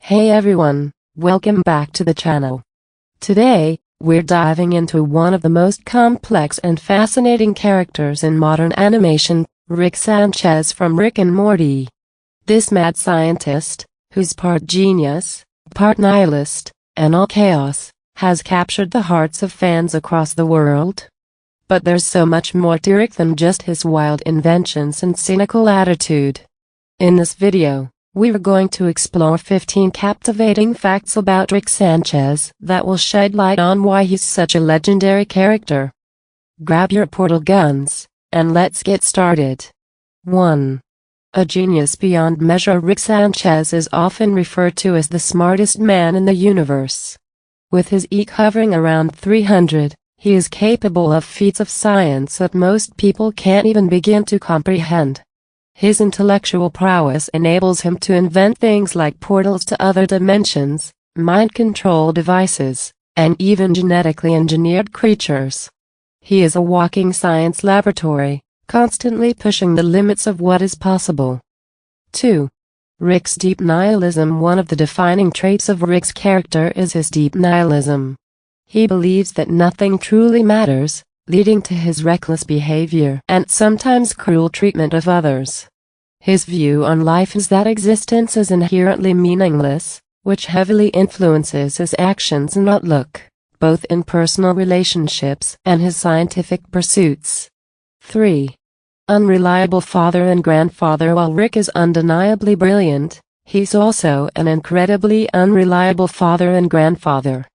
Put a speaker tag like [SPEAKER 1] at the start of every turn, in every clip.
[SPEAKER 1] Hey everyone, welcome back to the channel. Today, we're diving into one of the most complex and fascinating characters in modern animation, Rick Sanchez from Rick and Morty. This mad scientist, who's part genius, part nihilist, and all chaos, has captured the hearts of fans across the world. But there's so much more to Rick than just his wild inventions and cynical attitude. In this video, we're going to explore 15 captivating facts about Rick Sanchez that will shed light on why he's such a legendary character. Grab your portal guns, and let's get started. 1. A genius beyond measure. Rick Sanchez is often referred to as the smartest man in the universe. With his EQ hovering around 300, he is capable of feats of science that most people can't even begin to comprehend. His intellectual prowess enables him to invent things like portals to other dimensions, mind control devices, and even genetically engineered creatures. He is a walking science laboratory, constantly pushing the limits of what is possible. 2. Rick's deep nihilism. One of the defining traits of Rick's character is his deep nihilism. He believes that nothing truly matters, leading to his reckless behavior and sometimes cruel treatment of others. His view on life is that existence is inherently meaningless, which heavily influences his actions and outlook, both in personal relationships and his scientific pursuits. 3. Unreliable father and grandfather. While Rick is undeniably brilliant, he's also an incredibly unreliable father and grandfather.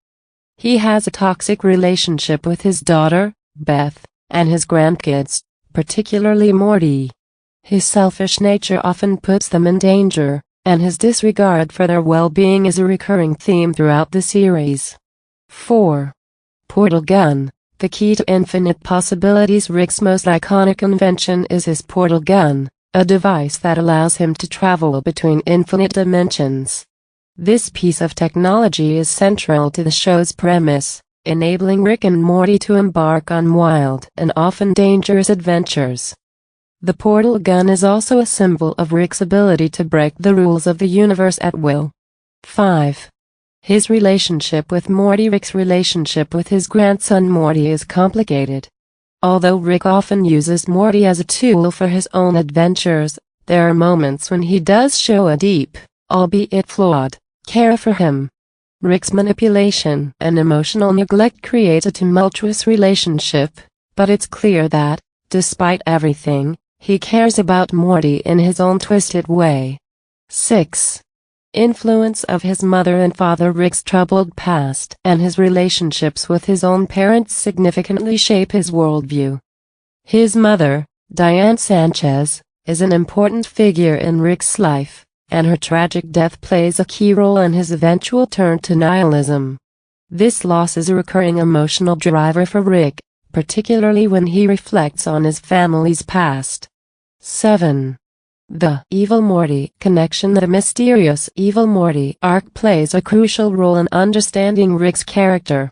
[SPEAKER 1] He has a toxic relationship with his daughter, Beth, and his grandkids, particularly Morty. His selfish nature often puts them in danger, and his disregard for their well-being is a recurring theme throughout the series. 4. Portal gun, the key to infinite possibilities. Rick's most iconic invention is his portal gun, a device that allows him to travel between infinite dimensions. This piece of technology is central to the show's premise, enabling Rick and Morty to embark on wild and often dangerous adventures. The portal gun is also a symbol of Rick's ability to break the rules of the universe at will. 5. His relationship with Morty. Rick's relationship with his grandson Morty is complicated. Although Rick often uses Morty as a tool for his own adventures, there are moments when he does show a deep, albeit flawed, care for him. Rick's manipulation and emotional neglect create a tumultuous relationship, but it's clear that, despite everything, he cares about Morty in his own twisted way. 6. Influence of his mother and father. Rick's troubled past and his relationships with his own parents significantly shape his worldview. His mother, Diane Sanchez, is an important figure in Rick's life, and her tragic death plays a key role in his eventual turn to nihilism. This loss is a recurring emotional driver for Rick, particularly when he reflects on his family's past. 7. The Evil Morty connection. The mysterious Evil Morty arc plays a crucial role in understanding Rick's character.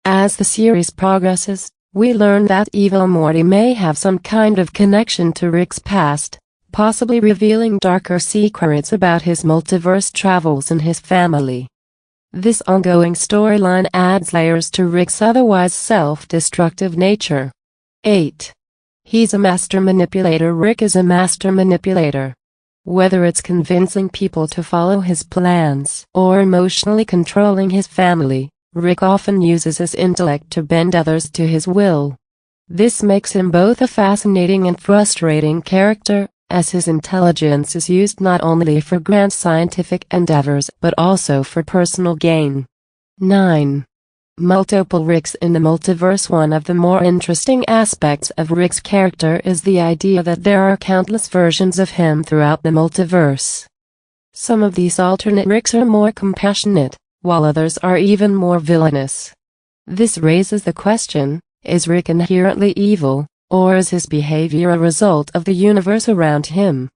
[SPEAKER 1] As the series progresses, we learn that Evil Morty may have some kind of connection to Rick's past, possibly revealing darker secrets about his multiverse travels and his family. This ongoing storyline adds layers to Rick's otherwise self-destructive nature. 8. He's a master manipulator. Rick is a master manipulator. Whether it's convincing people to follow his plans or emotionally controlling his family, Rick often uses his intellect to bend others to his will. This makes him both a fascinating and frustrating character, as his intelligence is used not only for grand scientific endeavors but also for personal gain. 9. Multiple Ricks in the multiverse. One of the more interesting aspects of Rick's character is the idea that there are countless versions of him throughout the multiverse. Some of these alternate Ricks are more compassionate, while others are even more villainous. This raises the question, is Rick inherently evil, or is his behavior a result of the universe around him?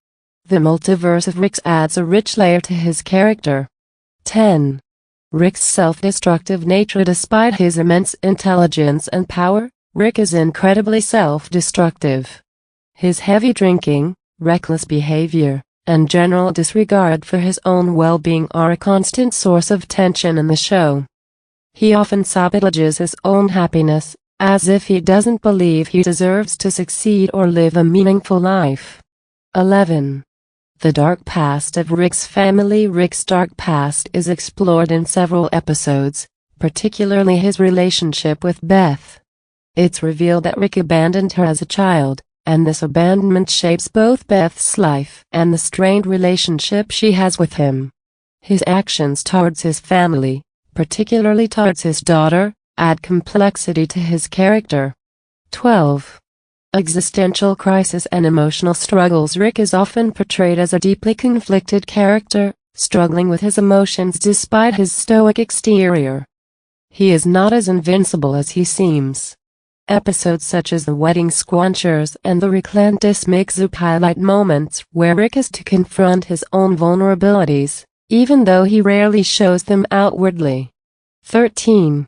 [SPEAKER 1] The multiverse of Rick adds a rich layer to his character. 10. Rick's self-destructive nature. Despite his immense intelligence and power, Rick is incredibly self-destructive. His heavy drinking, reckless behavior, and general disregard for his own well-being are a constant source of tension in the show. He often sabotages his own happiness, as if he doesn't believe he deserves to succeed or live a meaningful life. 11. The dark past of Rick's family. Rick's dark past is explored in several episodes, particularly his relationship with Beth. It's revealed that Rick abandoned her as a child, and this abandonment shapes both Beth's life and the strained relationship she has with him. His actions towards his family, particularly towards his daughter, add complexity to his character. 12. Existential crisis and emotional struggles. Rick is often portrayed as a deeply conflicted character, struggling with his emotions despite his stoic exterior. He is not as invincible as he seems. Episodes such as The Wedding Squanchers and The Reclantis Mixup highlight moments where Rick has to confront his own vulnerabilities, even though he rarely shows them outwardly. 13.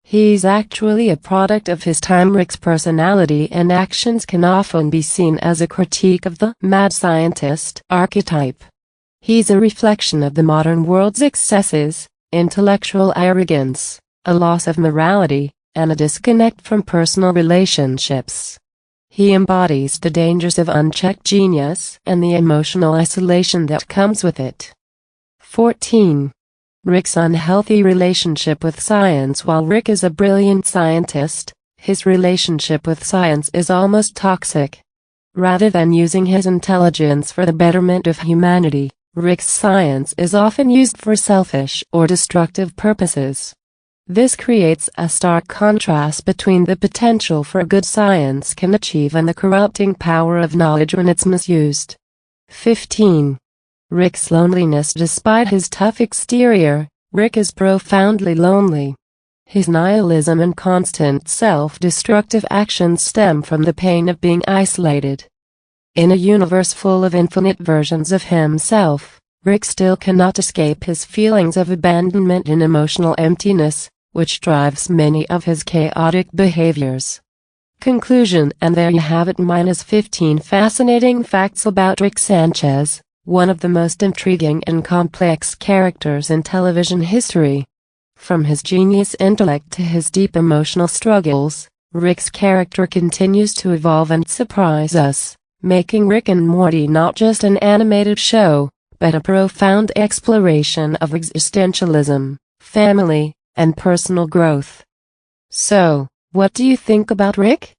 [SPEAKER 1] He's actually a product of his time. Rick's personality and actions can often be seen as a critique of the mad scientist archetype. He's a reflection of the modern world's excesses, intellectual arrogance, a loss of morality, and a disconnect from personal relationships. He embodies the dangers of unchecked genius and the emotional isolation that comes with it. 14. Rick's unhealthy relationship with science. While Rick is a brilliant scientist, his relationship with science is almost toxic. Rather than using his intelligence for the betterment of humanity, Rick's science is often used for selfish or destructive purposes. This creates a stark contrast between the potential for good science can achieve and the corrupting power of knowledge when it's misused. 15. Rick's loneliness. Despite his tough exterior, Rick is profoundly lonely. His nihilism and constant self-destructive actions stem from the pain of being isolated. In a universe full of infinite versions of himself, Rick still cannot escape his feelings of abandonment and emotional emptiness, which drives many of his chaotic behaviors. Conclusion. And there you have it, -15 fascinating facts about Rick Sanchez, one of the most intriguing and complex characters in television history. From his genius intellect to his deep emotional struggles, Rick's character continues to evolve and surprise us, making Rick and Morty not just an animated show, but a profound exploration of existentialism, family, and personal growth. So, what do you think about Rick?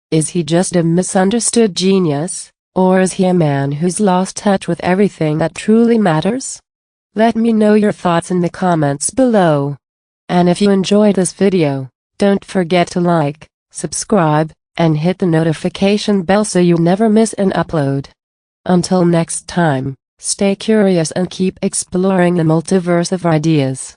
[SPEAKER 1] Is he just a misunderstood genius, or is he a man who's lost touch with everything that truly matters? Let me know your thoughts in the comments below. And if you enjoyed this video, don't forget to like, subscribe, and hit the notification bell so you never miss an upload. Until next time, stay curious and keep exploring the multiverse of ideas.